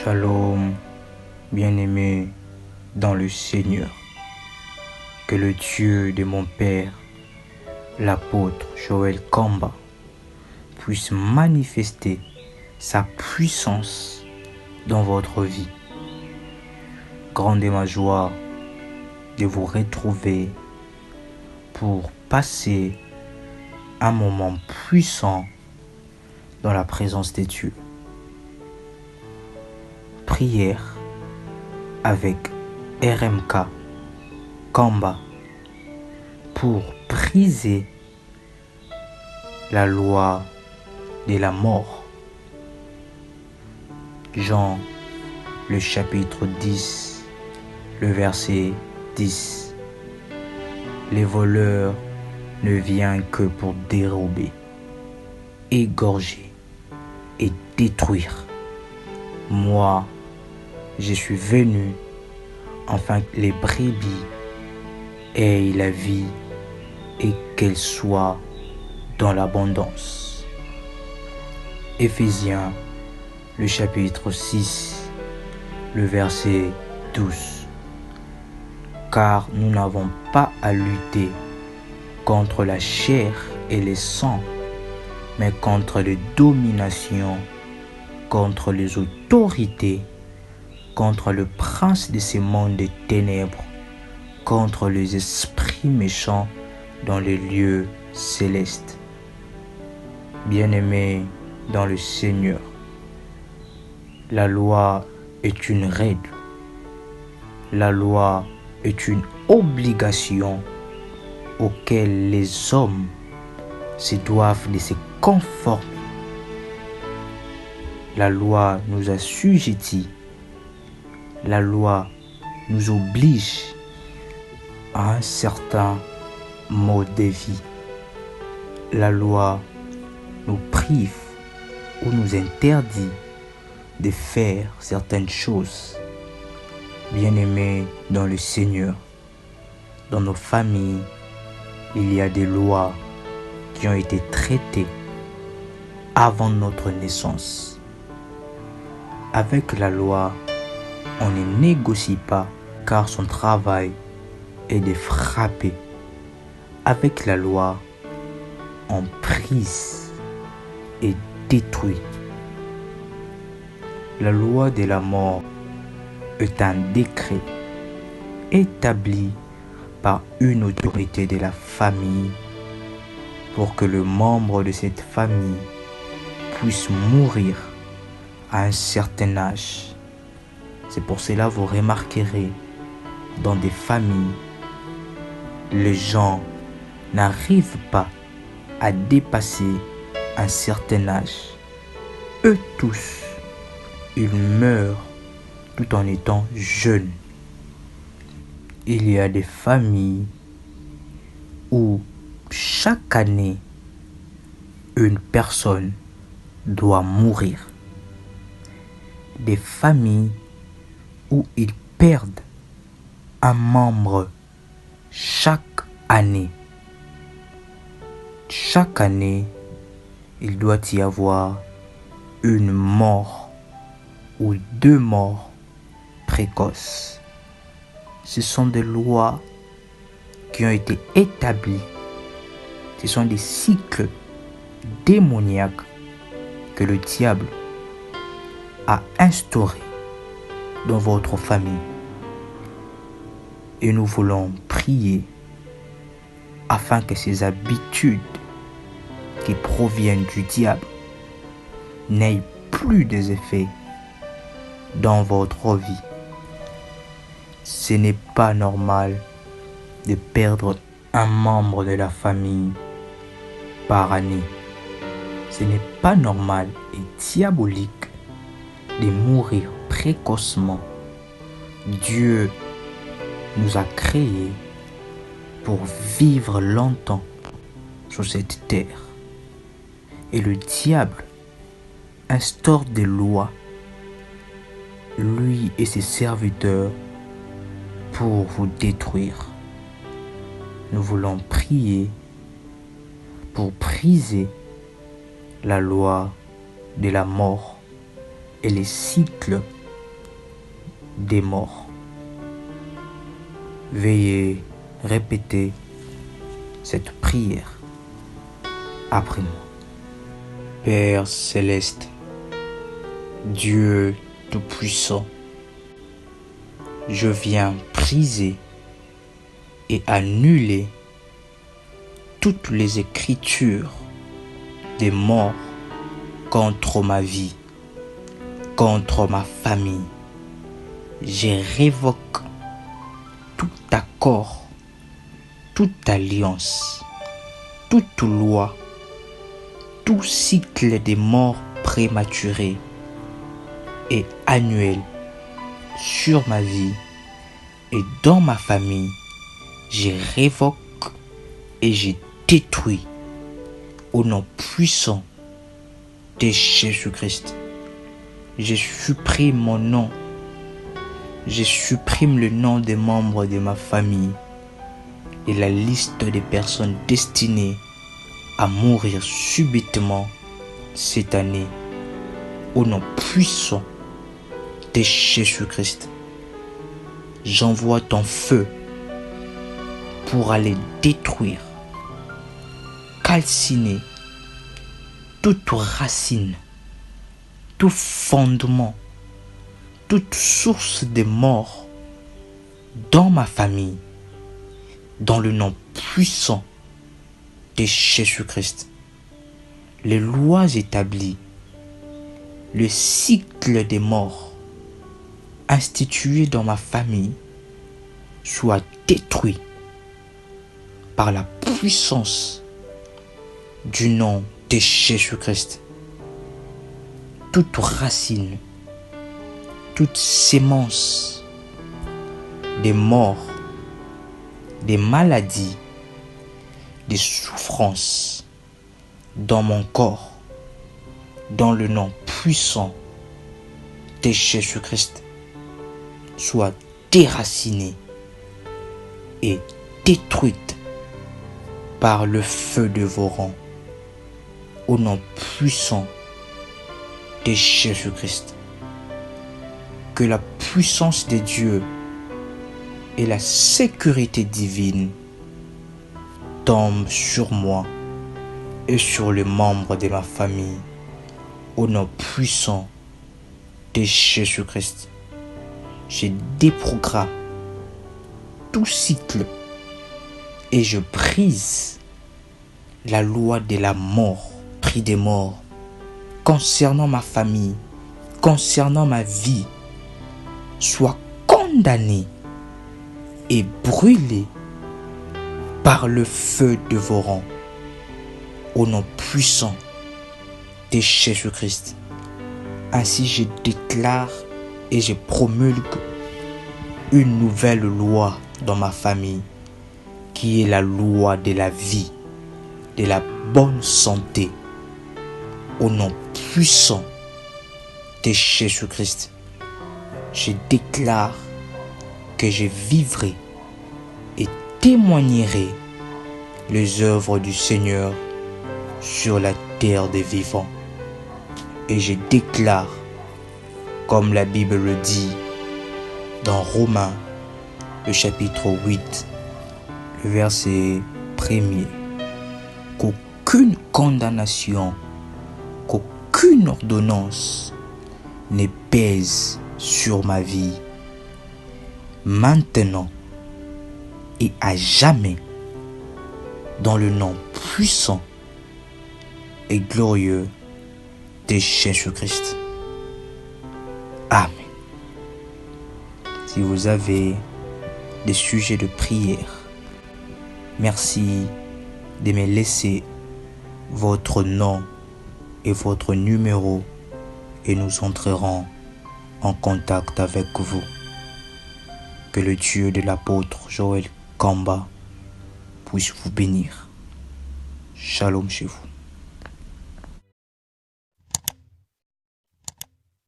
Shalom, bien-aimé dans le Seigneur. Que le Dieu de mon Père, l'apôtre Joël Kamba, puisse manifester sa puissance dans votre vie. Grande est ma joie de vous retrouver pour passer un moment puissant dans la présence de Dieu. Prière avec RMK Kamba pour briser la loi de la mort. Jean, le chapitre 10, le verset 10. Les voleurs ne viennent que pour dérober, égorger et détruire. Moi, je suis venu afin que les brebis aient la vie et qu'elles soient dans l'abondance. Éphésiens, le chapitre 6, le verset 12. Car nous n'avons pas à lutter contre la chair et le sang, mais contre les dominations, contre les autorités, contre le prince de ce monde des ténèbres, contre les esprits méchants dans les lieux célestes. Bien-aimés dans le Seigneur, la loi est une règle. La loi est une obligation auquel les hommes se doivent de se conformer. La loi nous assujettit. La loi nous oblige à un certain mode de vie. La loi nous prive ou nous interdit de faire certaines choses. Bien-aimés dans le Seigneur, dans nos familles, il y a des lois qui ont été traitées avant notre naissance. Avec la loi, on ne négocie pas car son travail est de frapper. Avec la loi, on brise et détruit. La loi de la mort est un décret établi par une autorité de la famille pour que le membre de cette famille puisse mourir à un certain âge. C'est pour cela que vous remarquerez dans des familles, les gens n'arrivent pas à dépasser un certain âge. Eux tous, ils meurent tout en étant jeunes. Il y a des familles où chaque année, une personne doit mourir. Des familles où ils perdent un membre chaque année. Chaque année, il doit y avoir une mort ou deux morts précoces. Ce sont des lois qui ont été établies. Ce sont des cycles démoniaques que le diable a instaurés dans votre famille. Et nous voulons prier afin que ces habitudes qui proviennent du diable n'aient plus des effets dans votre vie. Ce n'est pas normal de perdre un membre de la famille par année. Ce n'est pas normal et diabolique de mourir précocement. Dieu nous a créés pour vivre longtemps sur cette terre. Et le diable instaure des lois, lui et ses serviteurs, pour vous détruire. Nous voulons prier pour briser la loi de la mort et les cycles des morts. Veuillez répéter cette prière après moi. Père céleste, Dieu Tout-Puissant, je viens briser et annuler toutes les écritures des morts contre ma vie, contre ma famille. Je révoque tout accord, toute alliance, toute loi, tout cycle des morts prématurés et annuels sur ma vie et dans ma famille. Je révoque et je détruis au nom puissant de Jésus-Christ. Je supprime mon nom. Je supprime le nom des membres de ma famille et la liste des personnes destinées à mourir subitement cette année au nom puissant de Jésus-Christ. J'envoie ton feu pour aller détruire, calciner toute racine, tout fondement, toute source de mort dans ma famille, dans le nom puissant de Jésus-Christ. Les lois établies, le cycle des morts institué dans ma famille soit détruit par la puissance du nom de Jésus-Christ. Toute racine, toute sémence des morts, des maladies, des souffrances dans mon corps, dans le nom puissant de Jésus-Christ, soit déracinée et détruite par le feu de vos rangs, au nom puissant de Jésus-Christ. Que la puissance de Dieu et la sécurité divine tombent sur moi et sur les membres de ma famille, au nom puissant de Jésus-Christ. Je déprogramme tout cycle et je brise la loi de la mort, prix des morts, concernant ma famille, concernant ma vie, soit condamné et brûlé par le feu de vos rangs, au nom puissant de Jésus-Christ. Ainsi je déclare et je promulgue une nouvelle loi dans ma famille, qui est la loi de la vie, de la bonne santé, au nom puissant de Jésus-Christ. Je déclare que je vivrai et témoignerai les œuvres du Seigneur sur la terre des vivants. Et je déclare, comme la Bible le dit dans Romains, le chapitre 8, le verset 1er, qu'aucune condamnation, qu'aucune ordonnance ne pèse sur ma vie, maintenant et à jamais, dans le nom puissant et glorieux de Jésus-Christ. Amen. Si vous avez des sujets de prière, merci de me laisser votre nom et votre numéro et nous entrerons en contact avec vous. Que le Dieu de l'apôtre Joël Kamba puisse vous bénir. Shalom chez vous.